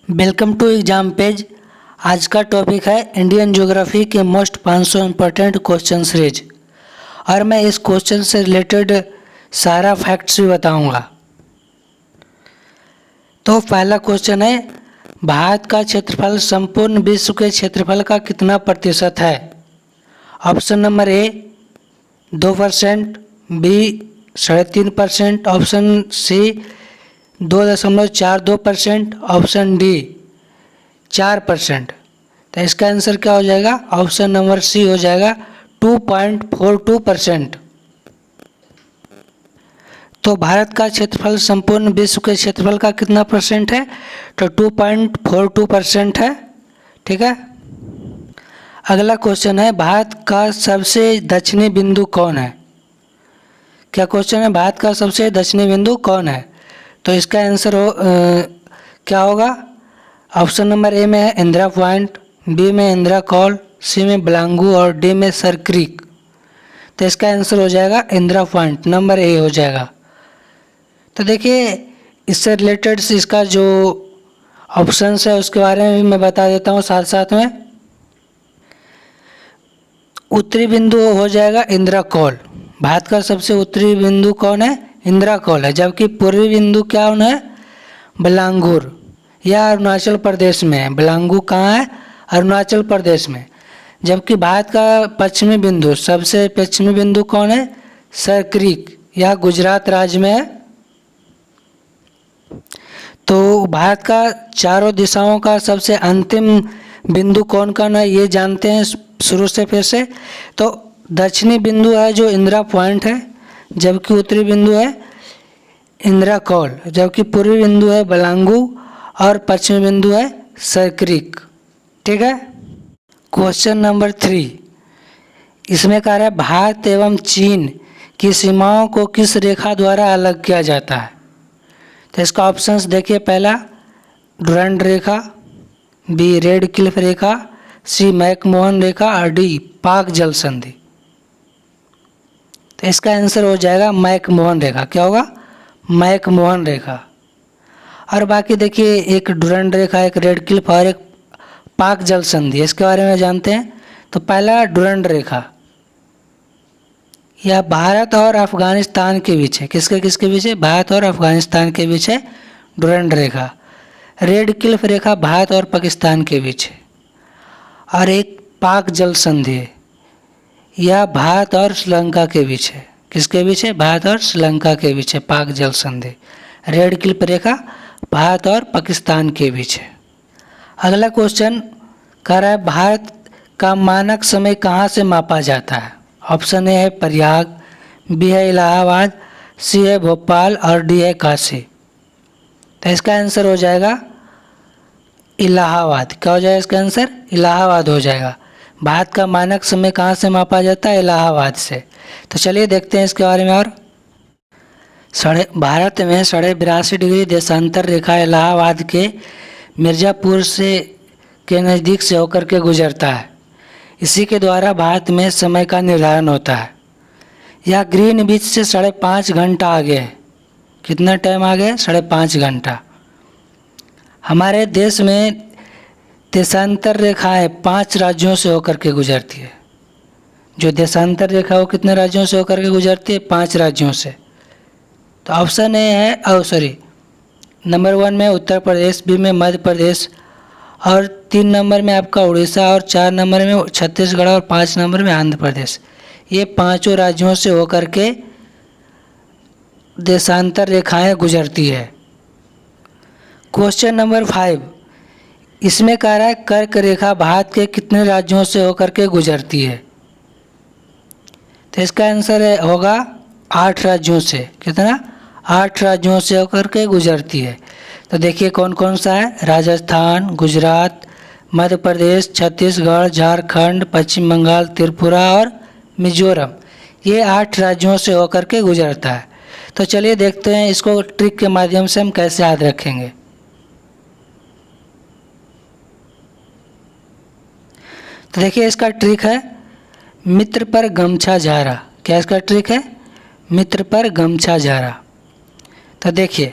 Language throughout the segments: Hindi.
Welcome to exam page. आज का टॉपिक है इंडियन ज्योग्राफी के मोस्ट 500 इम्पोर्टेंट क्वेश्चन सीरीज और मैं इस क्वेश्चन से रिलेटेड सारा फैक्ट्स भी बताऊंगा। तो पहला क्वेश्चन है, भारत का क्षेत्रफल संपूर्ण विश्व के क्षेत्रफल का कितना प्रतिशत है? Option number a 2%, b 3.5%, option c 2.42%, option d 4%। तो इसका आंसर क्या हो जाएगा? ऑप्शन नंबर सी हो जाएगा 2.42%। तो भारत का क्षेत्रफल संपूर्ण विश्व के क्षेत्रफल का कितना परसेंट है? तो 2.42% है। ठीक है। अगला क्वेश्चन है, भारत का सबसे दक्षिणी बिंदु कौन है? क्या क्वेश्चन है, भारत का सबसे दक्षिणी बिंदु कौन है? तो इसका आंसर क्या होगा? ऑप्शन नंबर ए में है इंदिरा पॉइंट, बी में इंदिरा कॉल, सी में ब्लांगू और डी में सर क्रीक। तो इसका आंसर हो जाएगा इंदिरा पॉइंट, नंबर ए हो जाएगा। तो देखिए, इससे रिलेटेड इसका जो ऑप्शंस है उसके बारे में भी मैं बता देता हूँ साथ साथ में। उत्तरी बिंदु हो जाएगा इंदिरा कॉल। भारत का सबसे उत्तरी बिंदु कौन है? इंदिरा कॉल है। जबकि पूर्वी बिंदु क्या है? ब्लांगूर, यह अरुणाचल प्रदेश में है। ब्लांगू कहाँ है? अरुणाचल प्रदेश में। जबकि भारत का पश्चिमी बिंदु, सबसे पश्चिमी बिंदु कौन है? सर क्रीक, यह गुजरात राज्य में है। तो भारत का चारों दिशाओं का सबसे अंतिम बिंदु कौन कौन है ये जानते हैं शुरू से फिर से। तो दक्षिणी बिंदु है जो इंदिरा पॉइंट है, जबकि उत्तरी बिंदु है इंदिरा कॉल, जबकि पूर्वी बिंदु है ब्लांगू और पश्चिमी बिंदु है सर क्रीक। ठीक है। क्वेश्चन नंबर 3, इसमें कह रहा है भारत एवं चीन की सीमाओं को किस रेखा द्वारा अलग किया जाता है? तो इसका ऑप्शंस देखिए, पहला डुरंड रेखा, बी रेड क्लिफ रेखा, सी मैकमोहन रेखा और डी पाक जल संधि। तो इसका आंसर हो जाएगा मैकमोहन रेखा। क्या होगा? मैकमोहन रेखा। और बाकी देखिए, एक डुरंड रेखा, एक रेड क्लिफ और एक पाक जल संधि, इसके बारे में जानते हैं। तो पहला डुरंड रेखा, यह भारत और अफगानिस्तान के बीच है। किसके बीच है? भारत और अफगानिस्तान के बीच है डुरंड रेखा। रेड क्लिफ रेखा भारत और पाकिस्तान के बीच है। और एक पाक जल संधि है, यह भारत और श्रीलंका के बीच है। किसके बीच है? भारत और श्रीलंका के बीच है पाक जल संधि। रेड क्लिफ रेखा भारत और पाकिस्तान के बीच है। अगला क्वेश्चन कह रहा है, भारत का मानक समय कहाँ से मापा जाता है? ऑप्शन ए है प्रयाग, बी है इलाहाबाद, सी है भोपाल और डी है काशी। तो इसका आंसर हो जाएगा इलाहाबाद। क्या हो जाएगा इसका आंसर? इलाहाबाद हो जाएगा। भारत का मानक समय कहाँ से मापा जाता है? इलाहाबाद से। तो चलिए देखते हैं इसके बारे में। और भारत में 82.5 डिग्री देशांतर रेखा इलाहाबाद के मिर्ज़ापुर से के नज़दीक से होकर के गुजरता है। इसी के द्वारा भारत में समय का निर्धारण होता है। यह ग्रीनविच से 5.5 घंटा आगे है। कितना टाइम आगे है? 5.5 घंटा। हमारे देश में देशांतर रेखाएं 5 राज्यों से होकर के गुजरती है। जो देशांतर रेखा वो कितने राज्यों से होकर के गुजरती है? 5 राज्यों से। तो ऑप्शन ए है नंबर 1 में उत्तर प्रदेश, बी में मध्य प्रदेश और 3 नंबर में आपका उड़ीसा और 4 नंबर में छत्तीसगढ़ और 5 नंबर में आंध्र प्रदेश। ये 5 राज्यों से होकर के देशांतर रेखाएं गुजरती है। क्वेश्चन नंबर 5, इसमें कह रहा है कर्क रेखा भारत के कितने राज्यों से होकर के गुजरती है? तो इसका आंसर होगा 8 राज्यों से। कितना? 8 राज्यों से होकर के गुजरती है। तो देखिए कौन कौन सा है? राजस्थान, गुजरात, मध्य प्रदेश, छत्तीसगढ़, झारखंड, पश्चिम बंगाल, त्रिपुरा और मिजोरम। ये 8 राज्यों से होकर के गुजरता है। तो चलिए देखते हैं इसको ट्रिक के माध्यम से हम कैसे याद रखेंगे। तो देखिए इसका ट्रिक है मित्र पर गमछा झारा। क्या इसका ट्रिक है? मित्र पर गमछा झारा। तो देखिए,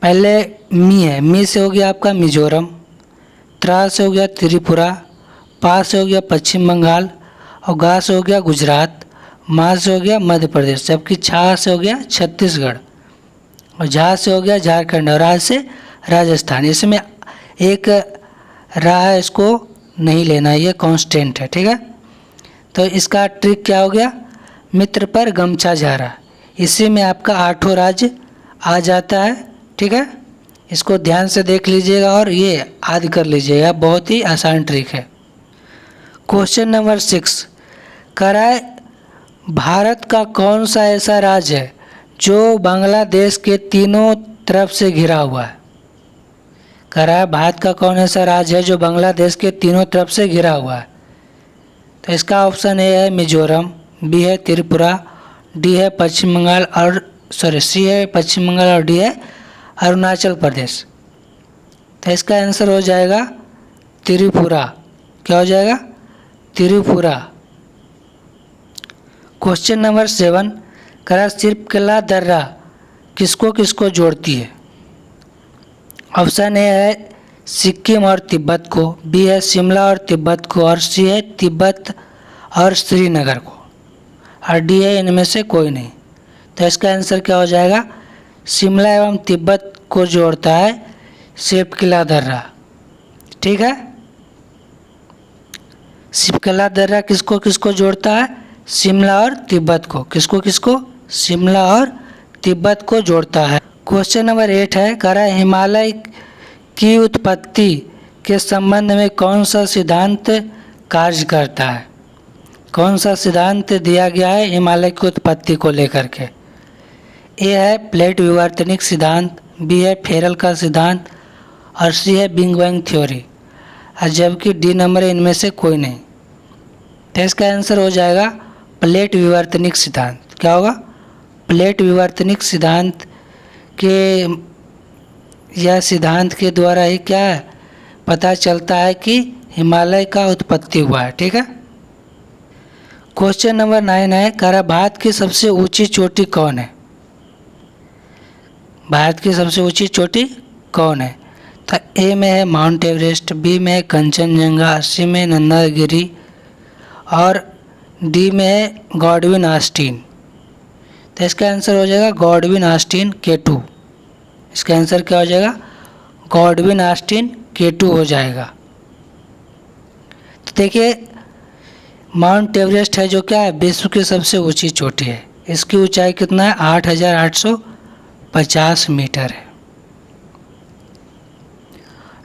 पहले मी है, मी से हो गया आपका मिजोरम, त्रा से हो गया त्रिपुरा, पा से हो गया पश्चिम बंगाल और गा से हो गया गुजरात, मा से हो गया मध्य प्रदेश, जबकि छा से हो गया छत्तीसगढ़ और झा से हो गया झारखंड और रा से राजस्थान। इसमें एक रा है, इसको नहीं लेना, ये कांस्टेंट है, ठीक है। तो इसका ट्रिक क्या हो गया, मित्र पर गमछा जा रहा, इसी में आपका 8 राज्य आ जाता है, ठीक है। इसको ध्यान से देख लीजिएगा और ये याद कर लीजिएगा, बहुत ही आसान ट्रिक है। क्वेश्चन नंबर 6 कराए, भारत का कौन सा ऐसा राज्य है जो बांग्लादेश के तीनों तरफ से घिरा हुआ है। कराए, भारत का कौन ऐसा राज्य है जो बांग्लादेश के तीनों तरफ से घिरा हुआ है। तो इसका ऑप्शन ए है मिजोरम, बी है त्रिपुरा, डी है पश्चिम बंगाल और सी है पश्चिम बंगाल और डी है अरुणाचल प्रदेश। तो इसका आंसर हो जाएगा त्रिपुरा। क्या हो जाएगा, त्रिपुरा। क्वेश्चन नंबर 7 करा, सिरकला दर्रा किसको किसको जोड़ती है। ऑप्शन ए है सिक्किम और तिब्बत को, बी है शिमला और तिब्बत को और सी है तिब्बत और श्रीनगर को और डी है इनमें से कोई नहीं। तो इसका आंसर क्या हो जाएगा, शिमला एवं तिब्बत को जोड़ता है सिरकला दर्रा, ठीक है। सिरकला दर्रा किसको किसको जोड़ता है, शिमला और तिब्बत को, किसको किसको, शिमला और तिब्बत को जोड़ता है। क्वेश्चन नंबर 8 है, करा हिमालय की उत्पत्ति के संबंध में कौन सा सिद्धांत कार्य करता है। कौन सा सिद्धांत दिया गया है हिमालय की उत्पत्ति को लेकर के। ए है प्लेट विवर्तनिक सिद्धांत, बी है फेरल का सिद्धांत और सी है बिग बैंग थ्योरी और जबकि डी नंबर इनमें से कोई नहीं। तो इसका आंसर हो जाएगा प्लेट विवर्तनिक सिद्धांत। क्या होगा, प्लेट विवर्तनिक सिद्धांत के, यह सिद्धांत के द्वारा ही क्या है पता चलता है कि हिमालय का उत्पत्ति हुआ है, ठीक है। क्वेश्चन नंबर 9 है, करा भारत की सबसे ऊंची चोटी कौन है। भारत की सबसे ऊंची चोटी कौन है। तो ए में है माउंट एवरेस्ट, बी में है कंचनजंगा, सी में नंदा गिरी और डी में है गॉडविन आस्टीन। तो इसका आंसर हो जाएगा गॉडविन आस्टीन K2। इसका आंसर क्या हो जाएगा, गॉडविन आस्टीन K2 हो जाएगा। तो देखिए माउंट एवरेस्ट है जो क्या है विश्व की सबसे ऊंची चोटी है। इसकी ऊंचाई कितना है 8,850 मीटर है,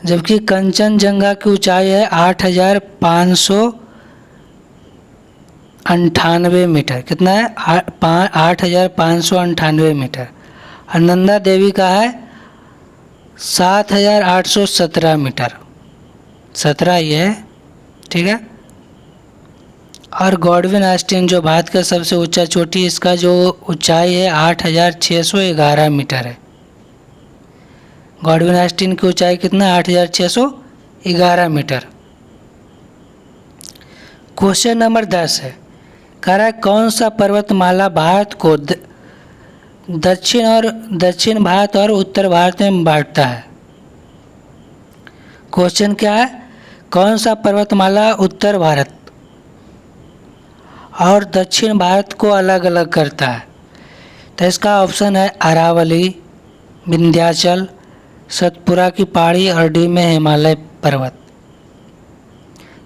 जबकि कंचनजंगा की ऊंचाई है 8,598 मीटर। कितना है 8,598 मीटर। और नंदा देवी का है 7,817 मीटर, 17 ये है, ठीक है। और गॉडविन आस्टीन जो भारत का सबसे ऊंचा चोटी, इसका जो ऊंचाई है 8,611 मीटर है। गॉडविन आस्टीन की ऊंचाई कितना 8,611 मीटर। क्वेश्चन नंबर 10 है, कह रहा है कौन सा पर्वतमाला भारत को दक्षिण भारत और उत्तर भारत में बांटता है। क्वेश्चन क्या है, कौन सा पर्वतमाला उत्तर भारत और दक्षिण भारत को अलग अलग करता है। तो इसका ऑप्शन है अरावली, विंध्याचल, सतपुरा की पहाड़ी और डी में हिमालय पर्वत।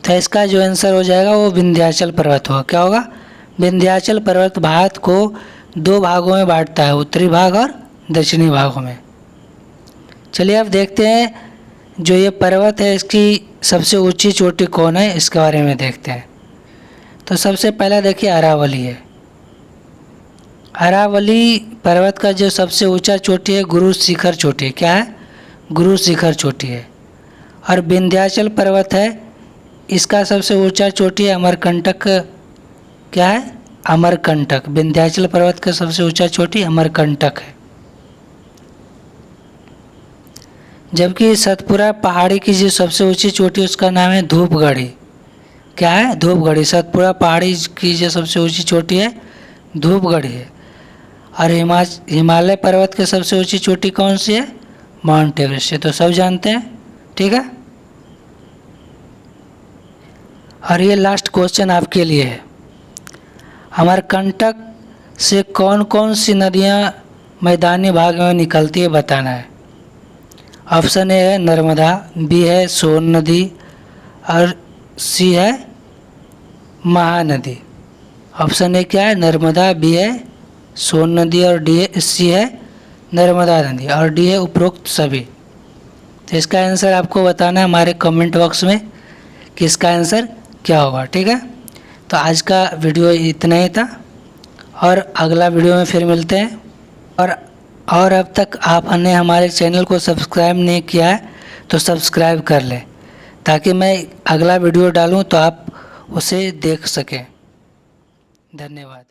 तो इसका जो आंसर हो जाएगा वो विंध्याचल पर्वत होगा। क्या होगा, विंध्याचल पर्वत भारत को 2 भागों में बांटता है, उत्तरी भाग और दक्षिणी भागों में। चलिए अब देखते हैं जो ये पर्वत है इसकी सबसे ऊंची चोटी कौन है, इसके बारे में देखते हैं। तो सबसे पहला देखिए अरावली है। अरावली पर्वत का जो सबसे ऊंचा चोटी है गुरु शिखर चोटी है। क्या है, गुरु शिखर चोटी है। और विंध्याचल पर्वत है, इसका सबसे ऊंचा चोटी है अमरकंटक। क्या है, अमरकंटक। विंध्याचल पर्वत का सबसे ऊंचा चोटी अमरकंटक है। जबकि सतपुरा पहाड़ी की जो सबसे ऊंची चोटी उसका नाम है धूपगढ़ी। क्या है, धूपगढ़ी। सतपुरा पहाड़ी की जो सबसे ऊंची चोटी है धूपगढ़ी है। और हिमालय पर्वत की सबसे ऊंची चोटी कौन सी है, माउंट एवरेस्ट, ये तो सब जानते हैं, ठीक है। और ये लास्ट क्वेश्चन आपके लिए है, अमरकंटक से कौन कौन सी नदियाँ मैदानी भाग में निकलती है बताना है। ऑप्शन ए है नर्मदा, बी है सोन नदी और सी है महानदी। ऑप्शन ए क्या है, नर्मदा, बी है सोन नदी और सी है नर्मदा नदी और डी है उपरोक्त सभी। तो इसका आंसर आपको बताना है हमारे कमेंट बॉक्स में कि इसका आंसर क्या होगा, ठीक है। तो आज का वीडियो इतना ही था और अगला वीडियो में फिर मिलते हैं। और अब तक आपने हमारे चैनल को सब्सक्राइब नहीं किया है तो सब्सक्राइब कर लें, ताकि मैं अगला वीडियो डालूं तो आप उसे देख सकें। धन्यवाद।